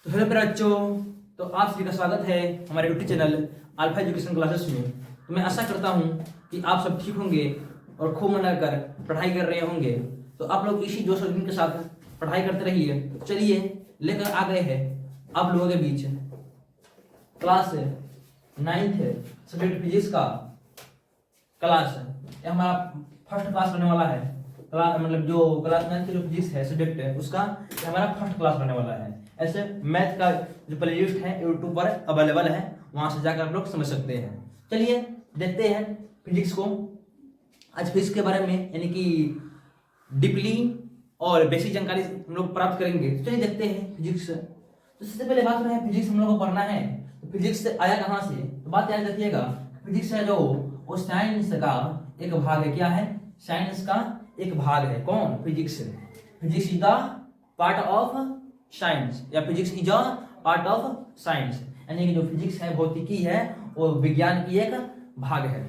तो हेलो प्यारे बच्चों, तो आप सभी का स्वागत है हमारे YouTube channel alpha education classes में। तो मैं आशा करता हूं कि आप सब ठीक होंगे और खूब मन लगाकर पढ़ाई कर रहे होंगे। तो आप लोग इसी जोश और जुनून के साथ पढ़ाई करते रहिए। तो चलिए लेकर आ गए हैं आप लोगों के बीच क्लास 9th सब्जेक्ट फिजिक्स का क्लास। ये हमारा फर्स्ट क्लास रहने वाला है। क्लास मतलब जो क्लास 9th की जो फिजिक्स है सब्जेक्ट है उसका ये हमारा फर्स्ट क्लास रहने वाला है। ऐसे मैथ का जो प्लेलिस्ट है यूट्यूब पर अवेलेबल है, वहां से जाकर आप लोग समझ सकते हैं। चलिए देखते हैं फिजिक्स को। आज फिजिक्स के बारे में यानी कि डीपली और बेसिक जानकारी हम लोग प्राप्त करेंगे। चलिए देखते हैं फिजिक्स। तो सबसे पहले बात है फिजिक्स हम लोग को पढ़ना है। तो फिजिक्स आया कहाँ से, तो बात याद रखिएगा। फिजिक्स है जो वो साइंस का एक भाग है। क्या है? साइंस का एक भाग है। कौन? Physics. Physics is the part of science या physics is a part of science, यानी कि जो फिजिक्स है भौतिकी है वो विज्ञान की एक भाग है,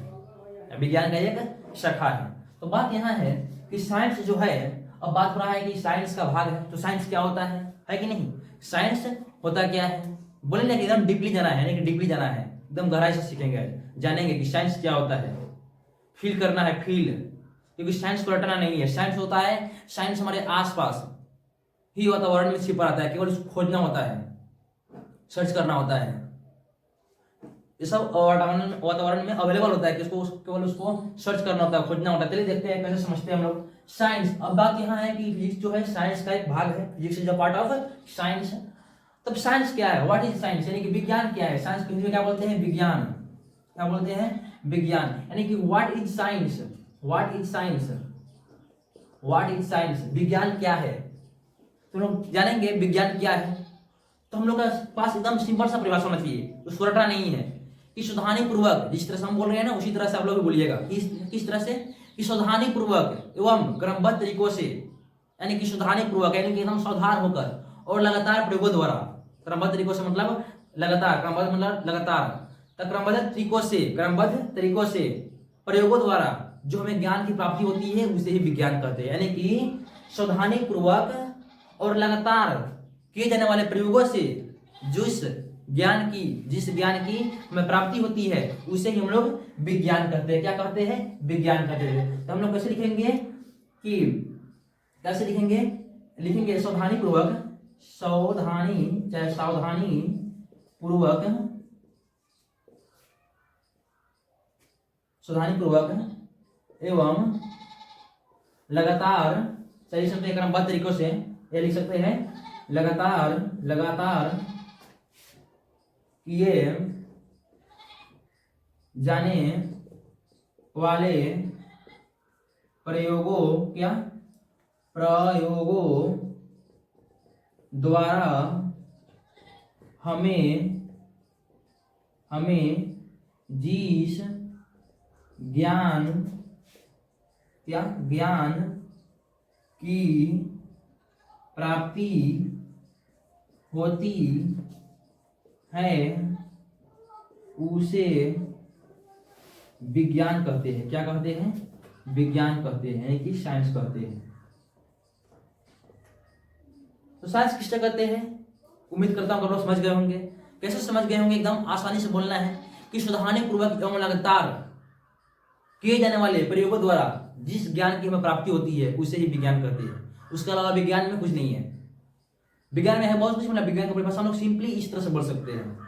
विज्ञान का एक शाखा है। तो बात यहाँ है कि साइंस जो है, अब बात हो रहा है कि साइंस का भाग है। तो साइंस क्या होता है कि नहीं? साइंस होता क्या है बोलेंगे कि एकदम डीपली जाना है, यानी कि डीपली जाना है, एकदम गहराई से सीखेंगे, जानेंगे कि साइंस क्या होता है। फील करना है, फील, क्योंकि साइंस को रटना नहीं है। साइंस होता है, साइंस हमारे आसपास ही वातावरण में छिपा रहता है, केवल उसको खोजना होता है, सर्च करना होता है। ये सब वातावरण में अवेलेबल होता है कि उसको केवल उसको सर्च करना होता है, खोजना होता है। चलिए देखते हैं कैसे समझते हैं हम लोग साइंस। अब बात यहाँ है कि फिजिक्स जो है साइंस का एक भाग है। Physics is a part of science. तब साइंस क्या है? व्हाट इज साइंस, यानी कि विज्ञान क्या है? साइंस को हिंदी में क्या बोलते हैं? विज्ञान। क्या बोलते हैं? विज्ञान। यानी कि what is science, what is science, what is science, विज्ञान क्या है। तो लोग जानेंगे विज्ञान क्या है। तो हम लोग के पास एकदम सिंपल सा परिभाषा होना चाहिए, उसको रटना नहीं है। कि सावधानी पूर्वक, जिस तरह से हम बोल रहे हैं ना उसी तरह से आप लोग भी बोलिएगा। किस तरह से? कि सावधानी पूर्वक एवं क्रमबद्ध तरीकों से, यानी कि सावधानी पूर्वक यानी कि एकदम सावधान होकर और लगातार प्रयोगों द्वारा। क्रमबद्ध तरीकों से मतलब लगातार, क्रमबद्ध मतलब लगातार, तो क्रमबद्ध तरीकों से, क्रमबद्ध तरीकों से प्रयोगों द्वारा जो हमें ज्ञान की प्राप्ति होती है उसे ही विज्ञान कहते हैं। यानी कि सावधानी पूर्वक और लगातार किए जाने वाले प्रयोगों से जिस ज्ञान की हमें प्राप्ति होती है उसे ही हम लोग विज्ञान कहते हैं। क्या कहते हैं? विज्ञान कहते हैं। तो हम लोग कैसे लिखेंगे कि कैसे लिखेंगे? लिखेंगे सावधानी पूर्वक, सावधानी चाहे सावधानी पूर्वक, सावधानी पूर्वक एवं लगातार, चलिए सकते हैं क्रमबद्ध तरीकों से, ये लिख सकते हैं लगातार, लगातार किए जाने वाले प्रयोगों, क्या? प्रयोगों द्वारा हमें जिस ज्ञान, क्या? ज्ञान की प्राप्ति होती है उसे विज्ञान कहते हैं। क्या कहते हैं? विज्ञान कहते हैं, यानी कि साइंस कहते हैं। तो साइंस किससे कहते हैं? उम्मीद करता हूं आप लोग समझ गए होंगे। कैसे समझ गए होंगे? एकदम आसानी से बोलना है कि सावधानी पूर्वक एवं लगातार किए जाने वाले प्रयोगों द्वारा जिस ज्ञान की हमें प्राप्ति होती है उसे ही विज्ञान कहते हैं। उसके अलावा विज्ञान में कुछ नहीं है। विज्ञान में है बहुत कुछ, मतलब विज्ञान की परिभाषा हम लोग सिंपली इस तरह से बोल सकते हैं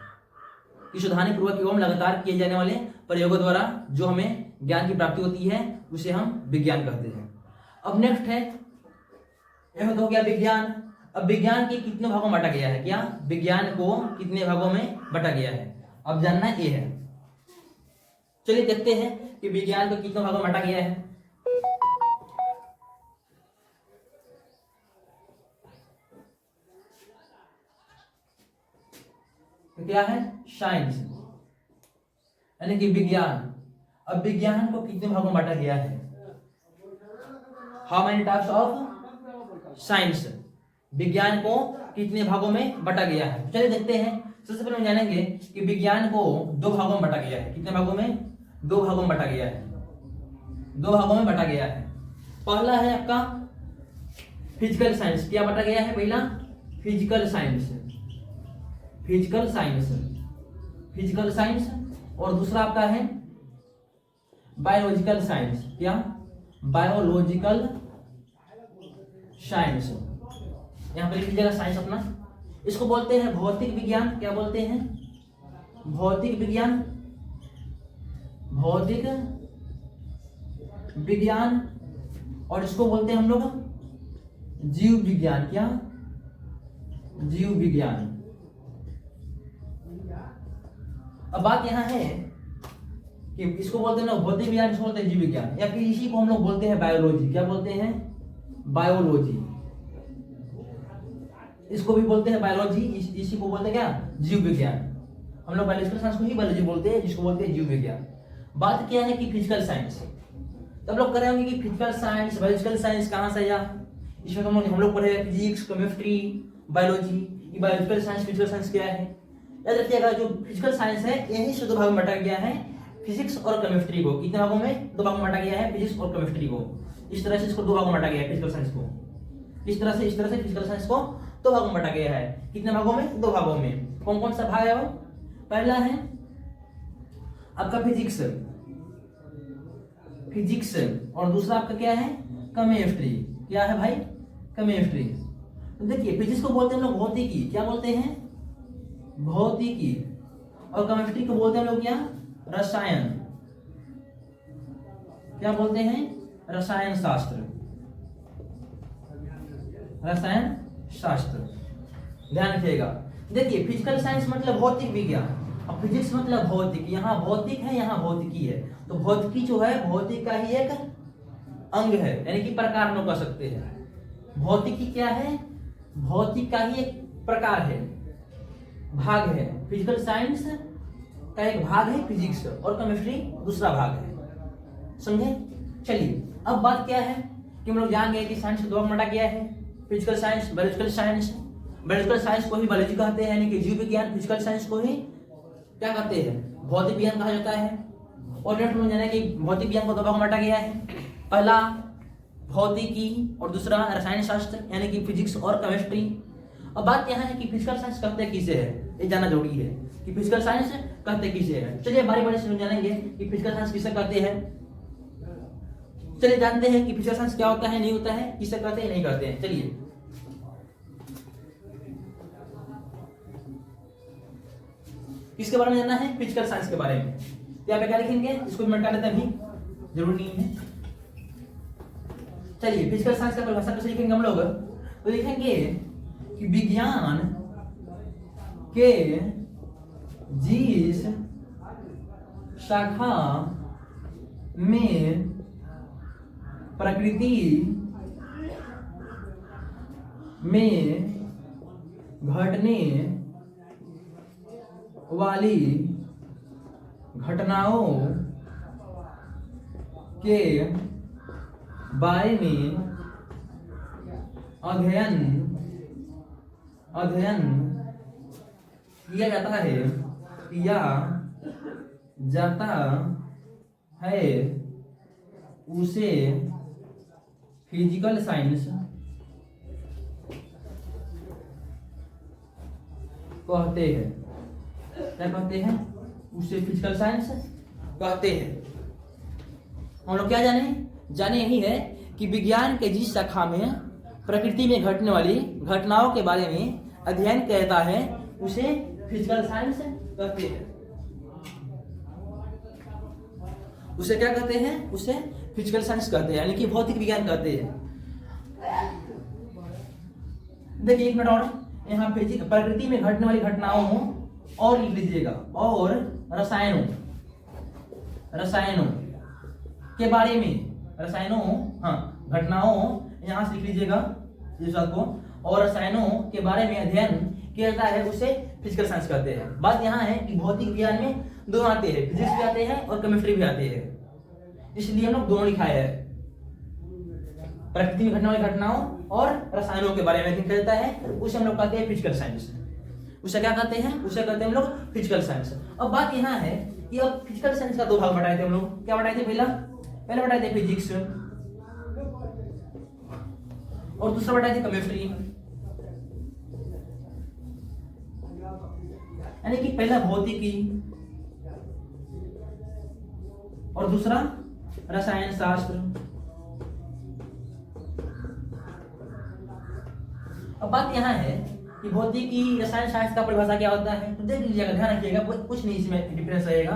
कि सावधानी पूर्वक एवं लगातार किए जाने वाले प्रयोगों द्वारा जो हमें ज्ञान की प्राप्ति होती है उसे हम विज्ञान कहते हैं। अब नेक्स्ट है, यह हो गया विज्ञान। अब विज्ञान के कितने भागों में बांटा गया है? क्या? विज्ञान को कितने भागों में बांटा गया है अब जानना ये है। चलिए देखते हैं कि विज्ञान को कितने भागों में बांटा गया है। तो क्या है? साइंस, यानी कि विज्ञान। अब विज्ञान को कितने भागों में बांटा गया है? How many types of science, विज्ञान को कितने भागों में बांटा गया है। चलिए देखते हैं। सबसे पहले हम जानेंगे कि विज्ञान को दो भागों में बांटा गया है। कितने भागों में? दो भागों में बांटा गया है। दो भागों में बांटा गया है। पहला है आपका फिजिकल साइंस। क्या बांटा गया है? पहला physical science, physical science, physical science, और दूसरा आपका है बायोलॉजिकल साइंस। क्या? Biological science. यहां पर लिख लीजिएगा साइंस अपना। इसको बोलते हैं भौतिक विज्ञान। क्या बोलते हैं? भौतिक विज्ञान, भौतिक विज्ञान। और इसको बोलते हैं हम लोग जीव विज्ञान। क्या? जीव विज्ञान। अब बात यहां है कि इसको बोलते हैं ना भौतिक विज्ञान, इसको बोलते हैं जीव विज्ञान, या फिर इसी को हम लोग बोलते हैं बायोलॉजी। क्या बोलते हैं? बायोलॉजी। इसको भी बोलते हैं बायोलॉजी, इसी को बोलते हैं क्या? जीव विज्ञान। हम लोग बायोलॉजिकल साइंस को ही बायोलॉजी बोलते हैं, जिसको बोलते हैं जीव विज्ञान। बात क्या है कि फिजिकल साइंस, तब लोग कर रहे होंगे कि फिजिकल साइंस बायोलॉजिकल साइंस कहां से आया। इसमें हम लोग पढ़े फिजिक्स, केमिस्ट्री, बायोलॉजी। ये बायोलॉजिकल साइंस फिजिकल साइंस क्या है? याद रखिएगा, जो फिजिकल साइंस है यही से दो भाग में बांटा गया है, फिजिक्स और केमिस्ट्री को। कितने भागों में? दो भागों में बांटा गया है, फिजिक्स और केमिस्ट्री को। इस तरह से इसको दो भागों में बांटा गया है फिजिकल साइंस को। इस तरह से फिजिकल साइंस को दो भागों में बांटा गया है। कितने भागों में? दो भागों में। कौन कौन सा भाग है वो? पहला है आपका फिजिक्स, फिजिक्स, और दूसरा आपका क्या है? केमिस्ट्री। क्या है भाई? केमिस्ट्री। तो देखिए, फिजिक्स को बोलते हैं हम लोग भौतिकी। क्या बोलते हैं? भौतिकी। और केमिस्ट्री को बोलते हैं हम लोग क्या? रसायन। क्या बोलते हैं? रसायन शास्त्र, रसायन शास्त्र। ध्यान रखिएगा। देखिए, फिजिकल साइंस मतलब भौतिक विज्ञान, और फिजिक्स मतलब भौतिक। यहाँ भौतिक है, यहाँ भौतिकी है। तो भौतिकी जो है भौतिक का ही एक अंग है, यानी कि प्रकार हम लोग कह सकते हैं। भौतिकी क्या है? भौतिक का ही एक प्रकार है, भाग है। फिजिकल साइंस का एक भाग है फिजिक्स, और केमिस्ट्री दूसरा भाग है। समझे? चलिए, अब बात क्या है कि हम लोग जान गए कि साइंस को दो भाग में बांटा गया है, physical science, biological science. Biological science को ही बायोलॉजी कहते हैं, यानी कि जीव विज्ञान। फिजिकल साइंस को ही क्या कहते हैं? भौतिक विज्ञान कहा जाता है। और नेक्स्ट में जाना कि भौतिक विज्ञान को दो भाग में बांटा गया है, पहला भौतिकी और दूसरा रसायन शास्त्र, यानी कि फिजिक्स और केमिस्ट्री। अब बात यह है कि फिजिकल साइंस कहते किसे है, ये जानना जरूरी है कि फिजिकल साइंस कहते किसे है। चलिए बारी बारी से जानेंगे कि फिजिकल साइंस किसे कहते हैं। चलिए जानते हैं कि फिजिकल साइंस क्या होता है, नहीं होता है, किसे कहते हैं, नहीं कहते हैं। चलिए, किसके बारे में जानना है? फिजिकल साइंस के बारे में। यहाँ पे क्या लिखेंगे? इसको भी मिटा लेते हैं, अभी जरूरी नहीं है। चलिए, फिजिकल साइंस का परिभाषा कैसे लिखेंगे हम लोग? तो लिखेंगे कि विज्ञान के जिस शाखा में प्रकृति में घटने वाली घटनाओं के बारे में अध्ययन किया जाता है, उसे फिजिकल साइंस कहते हैं। क्या कहते हैं? उसे फिजिकल साइंस कहते हैं। हम लोग क्या जाने यही है कि विज्ञान के जिस शाखा में प्रकृति में घटने वाली घटनाओं के बारे में अध्ययन किया जाता है, उसे फिजिकल साइंस कहते हैं। उसे क्या कहते हैं? उसे फिजिकल साइंस कहते हैं, यानी कि भौतिक विज्ञान कहते हैं। देखिए एक मिनट और, यहाँ प्रकृति में घटने वाली घटनाओं और लिख लीजिएगा, और रसायनों के बारे में, घटनाओं यहाँ से लिख लीजिएगा इस बात को, और रसायनों के बारे में अध्ययन किया जाता है, उसे फिजिकल साइंस कहते हैं। बात यहाँ है कि भौतिक विज्ञान में दोनों आते हैं, फिजिक्स भी आते हैं और केमिस्ट्री भी आते हैं, इसलिए हम लोग दोनों लिखा है। प्रकृति में घटने वाली घटनाओं और रसायनों के बारे में अध्ययन किया जाता है, उसे हम लोग कहते हैं फिजिकल साइंस। उसे क्या कहते हैं? उसे कहते हैं हम लोग फिजिकल साइंस। अब बात यहाँ है कि अब फिजिकल साइंस का दो भाग बताए थे हम लोग। क्या बताए थे? पहले बताए थे फिजिक्स, और दूसरा बताए थे केमिस्ट्री। यानी कि पहला भौतिकी और दूसरा रसायन शास्त्र। अब बात यहां है कि भौतिकी रसायन शास्त्र का परिभाषा क्या होता है, तो देख लीजिएगा, ध्यान रखिएगा, कुछ नहीं इसमें डिफरेंस रहेगा।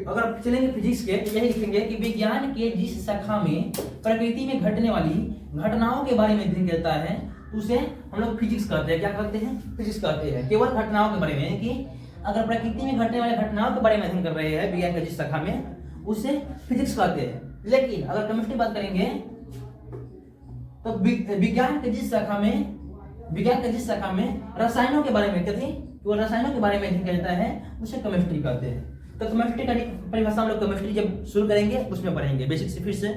अगर चलेंगे फिजिक्स के, यही लिखेंगे कि विज्ञान के जिस शाखा में प्रकृति में घटने वाली घटनाओं के बारे में अध्ययन करता है उसे हम लोग फिजिक्स कहते हैं। क्या कहते हैं? फिजिक्स कहते हैं। केवल घटनाओं के बारे में, कि अगर प्रकृति में घटने वाली घटनाओं के बारे में अध्ययन कर रहे हैं विज्ञान के जिस शाखा में, उसे फिजिक्स कहते हैं। लेकिन अगर केमिस्ट्री बात करेंगे तो विज्ञान के जिस शाखा में रसायनों के बारे में, कहते वो रसायनों के बारे में अध्ययन करता है, उसे केमिस्ट्री कहते हैं। तो केमिस्ट्री का परिभाषा हम लोग केमिस्ट्री जब शुरू करेंगे उसमें पढ़ेंगे बेसिक से फिर से।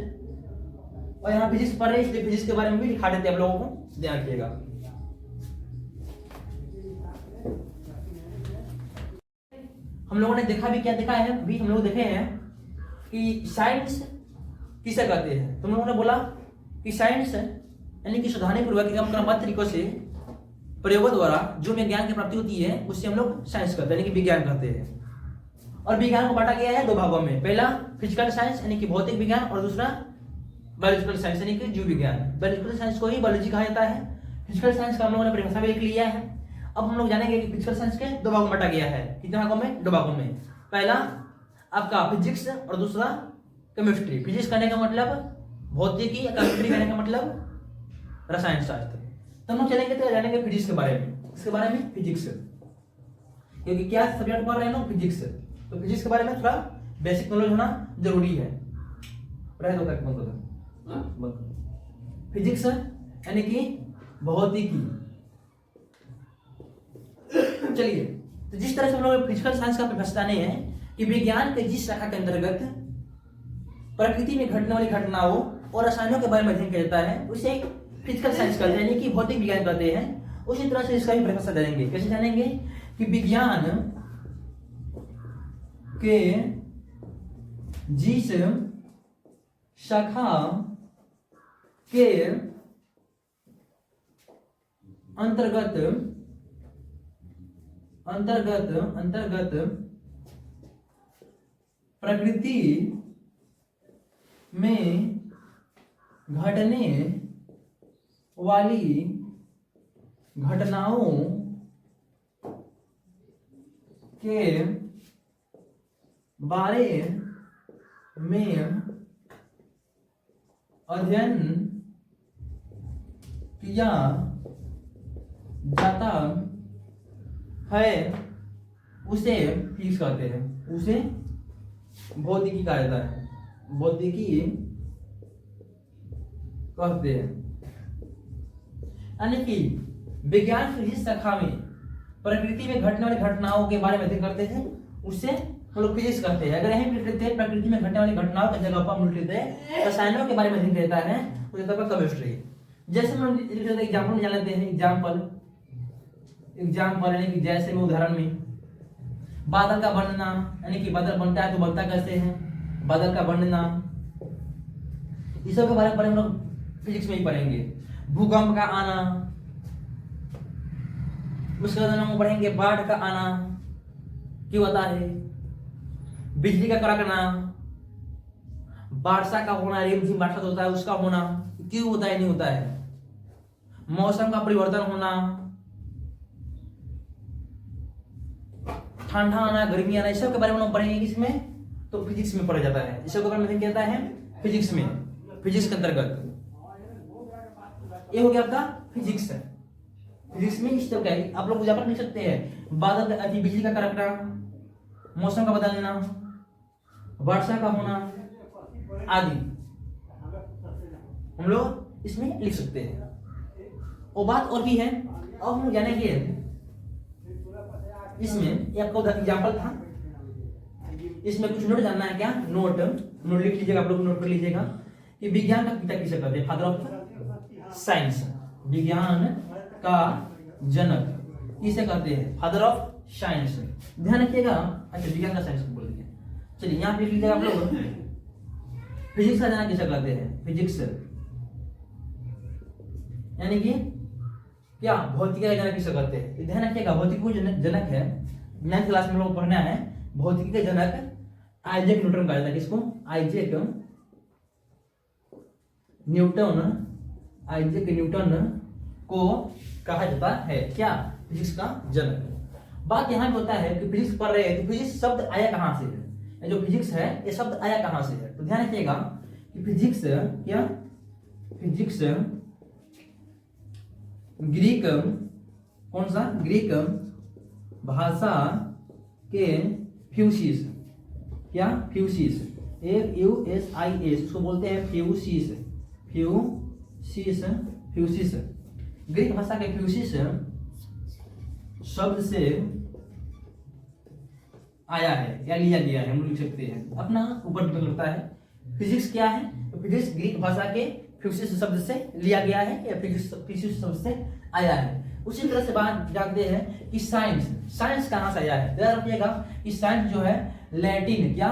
और यहाँ फिजिक्स पढ़ रहे हैं इसलिए फिजिक्स के बारे में भी दिखा देते हैं आप लोगों को, ध्यान रखिएगा। हम लोगों ने देखा भी, क्या देखा है अभी हम लोग देखे हैं कि साइंस किसे कहते हैं। तुम लोगों ने बोला कि साइंस यानी कि सावधानी पूर्वक क्रमबद्ध तरीकों से प्रयोगों द्वारा जो में ज्ञान की प्राप्ति होती है उससे हम लोग साइंस कहते हैं, यानी कि विज्ञान कहते हैं। और विज्ञान को बांटा गया है दो भागों में, पहला फिजिकल साइंस यानी कि भौतिक विज्ञान, और दूसरा बायोलॉजिकल साइंस यानी कि जीव विज्ञान। बायोलॉजिकल साइंस को ही बायोलॉजी कहा जाता है। फिजिकल साइंस का हम लोगों ने परिभाषा भी लिख लिया है। अब हम लोग जानेंगे कि फिजिकल साइंस के दो भागों में बांटा गया है। कितने भागों में? दो भागों में। पहला आपका फिजिक्स और दूसरा केमिस्ट्री। फिजिक्स कहने का मतलब भौतिकी, केमिस्ट्री कहने का मतलब रसायन शास्त्र। तो हम लोग चलेंगे तो जानेंगे फिजिक्स के बारे में। इसके बारे में फिजिक्स, क्योंकि क्या सब्जेक्ट पढ़ रहे हैं लोग? फिजिक्स। तो फिजिक्स के बारे में थोड़ा बेसिक नॉलेज होना जरूरी है। रह दो फिजिक्स यानी कि भौतिकी। चलिए, तो जिस तरह से हम लोग फिजिकल साइंस का परिभाषा जाने हैं कि विज्ञान के जिस शाखा के अंतर्गत प्रकृति में घटने वाली घटनाओं और रसायनों के बारे में अध्ययन करता है उसे फिजिकल साइंस कहते हैं, यानी कि भौतिक विज्ञान कहते हैं। उसी तरह से इसका भी परिभाषा जानेंगे। कैसे जानेंगे? कि विज्ञान के जिस शाखा के अंतर्गत प्रकृति में घटने वाली घटनाओं के बारे में अध्ययन किया जाता है उसे फिजिक्स कहते हैं, उसे भौतिकी कहा जाता है, भौतिकी कहते हैं। यानी कि विज्ञान की जिस शाखा में प्रकृति में घटने वाली घटनाओं के बारे में अध्ययन करते हैं उससे हम लोग फिजिक्स कहते हैं। अगर यही प्रकृति में घटने वाली घटनाओं की जगह पर हम लोग रसायनों के बारे में अध्ययन करता है उसे केमिस्ट्री। जैसे हम एग्जाम्पल जान लेते हैं, एग्जाम्पल यानी कि जैसे में उदाहरण में बादल का बनना, यानी कि बादल बनता है तो बनता कैसे है, बादल का बनना, इस सब के बारे में हम लोग फिजिक्स में ही पढ़ेंगे। भूकंप का आना, उसके बाद हम पढ़ेंगे बाढ़ का आना क्यों होता है, बिजली का कड़कना, वर्षा का होना, रिमझिम वर्षा होता है उसका होना क्यों होता है, नहीं होता है, मौसम का परिवर्तन होना, ठंडा आना, गर्मी आना, इस सब के बारे में हम पढ़ेंगे। किसमें? तो फिजिक्स में पढ़ा जाता है। इस सब के बारे में कहता है फिजिक्स में, फिजिक्स के अंतर्गत ये हो गया आपका फिजिक्स है। फिजिक्स में इस तरह का आप लोग उजागर नहीं सकते हैं, बादल अति बिजली का कड़कना, मौसम का बदलना, वर्षा का होना आदि हम लोग इसमें लिख सकते हैं। और बात और भी है, अब हम जानेंगे इसमें, ये आपका एग्जाम्पल था, इसमें कुछ नोट जानना है क्या? नोट लिख लीजिएगा, आप लोग नोट कर लीजिएगा कि विज्ञान का पिता किसे कहते हैं? Father of science. विज्ञान का जनक किसे कहते हैं? Father of science. ध्यान रखिएगा। अच्छा, विज्ञान का साइंस बोल दिया। चलिए यहाँ पे लिख लीजिएगा आप लोग, फिजिक्स का जनक किसे कहते हैं? फिजिक्स यानी कि क्या भौतिकी का जनक किसे कहते हैं? ध्यान रखिएगा, भौतिकी को जनक है, 9th क्लास में लोग पढ़ना है, भौतिकी के जनक आइजैक न्यूटन कहा जाता है। किसको? आइजैक न्यूटन को कहा जाता है क्या? फिजिक्स का जनक। बात यहाँ पे होता है कि फिजिक्स पढ़ रहे हैं तो फिजिक्स शब्द आया कहाँ से है? ये जो फिजिक्स है ये शब्द आया कहाँ से है? तो ध्यान रखिएगा कि फिजिक्स क्या, फिजिक्स ग्रीक, कौन सा? ग्रीक भाषा के फ्यूसिस, क्या? फ्यूसिस, FUSIS, उसको बोलते हैं फ्यूसिस, फ्यूसिस, ग्रीक भाषा के फ्यूसिस शब्द से आया है या लिया गया है, हम लिख सकते हैं, अपना ऊपर डिपेंड करता है। फिजिक्स क्या है? तो फिजिक्स ग्रीक भाषा के फ्यूसिस शब्द से लिया गया है या फ्यूसिस शब्द से आया है। उसी तरह से बात जानते हैं कि साइंस कहाँ से आया है? ध्यान रखिएगा कि साइंस जो है लैटिन, क्या?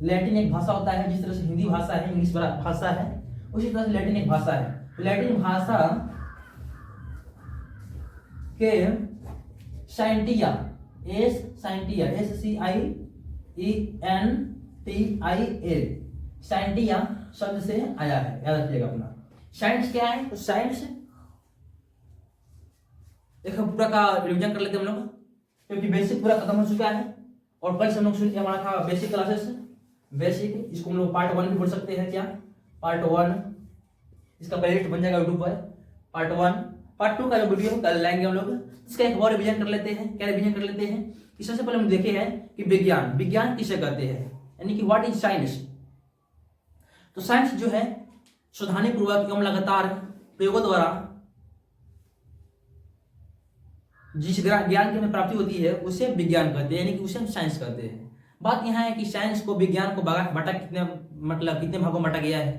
लैटिन एक भाषा होता है, जिस तरह से हिंदी भाषा है, इंग्लिश भाषा है, उसी तरह से लैटिन एक भाषा है। लैटिन भाषा के साइंटिया, SCIENTIA, साइंटिया शब्द से आया है, याद रखिएगा अपना। साइंस क्या है? तो साइंस एक पूरा का रिवीजन कर लेते हैं हम लोग, क्योंकि बेसिक पूरा खत्म हो चुका है और कल से हम लोग सुन हमारा था बेसिक क्लासेस, बेसिक, इसको हम लोग पार्ट 1 भी बोल सकते हैं। क्या? पार्ट 1, इसका प्लेलिस्ट बन जाएगा यूट्यूब पर। पार्ट 1, पार्ट 2 का जो वीडियो कल लाएंगे हम लोग, इसका एक और रिवीजन कर लेते हैं। क्या रिवीजन कर लेते हैं? कि सबसे पहले हम देखे हैं कि विज्ञान किसे कहते हैं, यानी कि व्हाट इज साइंस। तो साइंस जो है सावधानी पूर्वक एवं लगातार प्रयोगों द्वारा जिस ज्ञान की हमें प्राप्ति होती है उसे विज्ञान कहते हैं, यानी कि उसे हम साइंस कहते हैं। बात यह है कि साइंस को, विज्ञान को बांटा कितने भागों में बांटा गया है?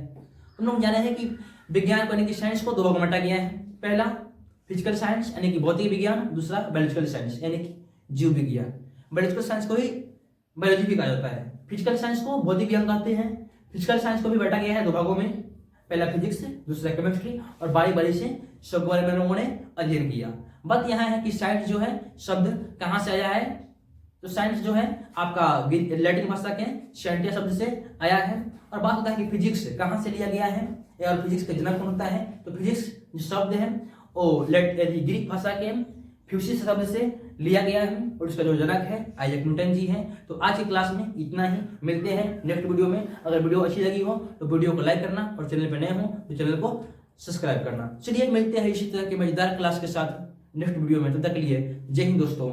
हम लोग जाने हैं कि विज्ञान को, यानी कि साइंस को 2 भागों में बांटा गया है। पहला फिजिकल साइंस यानी कि भौतिक विज्ञान, दूसरा बायोलॉजिकल साइंस यानी कि जीव विज्ञान। बायोलॉजिकल साइंस को ही बायोलॉजी भी कहा जाता है, फिजिकल साइंस को भौतिक विज्ञान कहते हैं। फिजिकल साइंस को भी बांटा गया है 2 भागों में, पहला फिजिक्स, दूसरा केमिस्ट्री, और बारी बारी से सब बारे में लोगों ने अध्ययन किया। बात यह है कि साइंस जो है शब्द कहाँ से आया है? तो साइंस जो है आपका लैटिन भाषा के साइंटिया शब्द से आया है। और बात होता है कि फिजिक्स कहाँ से लिया गया है और फिजिक्स का जनक कौन होता है? तो फिजिक्स जो शब्द है वो ग्रीक भाषा के फ्यूसिस शब्द से लिया गया है और उसका जो जनक है आइजैक न्यूटन जी हैं। तो आज की क्लास में इतना ही, मिलते हैं नेक्स्ट वीडियो में। अगर वीडियो अच्छी लगी हो तो वीडियो को लाइक करना और चैनल पर नए हो तो चैनल को सब्सक्राइब करना। चलिए मिलते हैं इसी तरह के मजेदार क्लास के साथ नेक्स्ट वीडियो में। तब तक के लिए जय हिंद दोस्तों।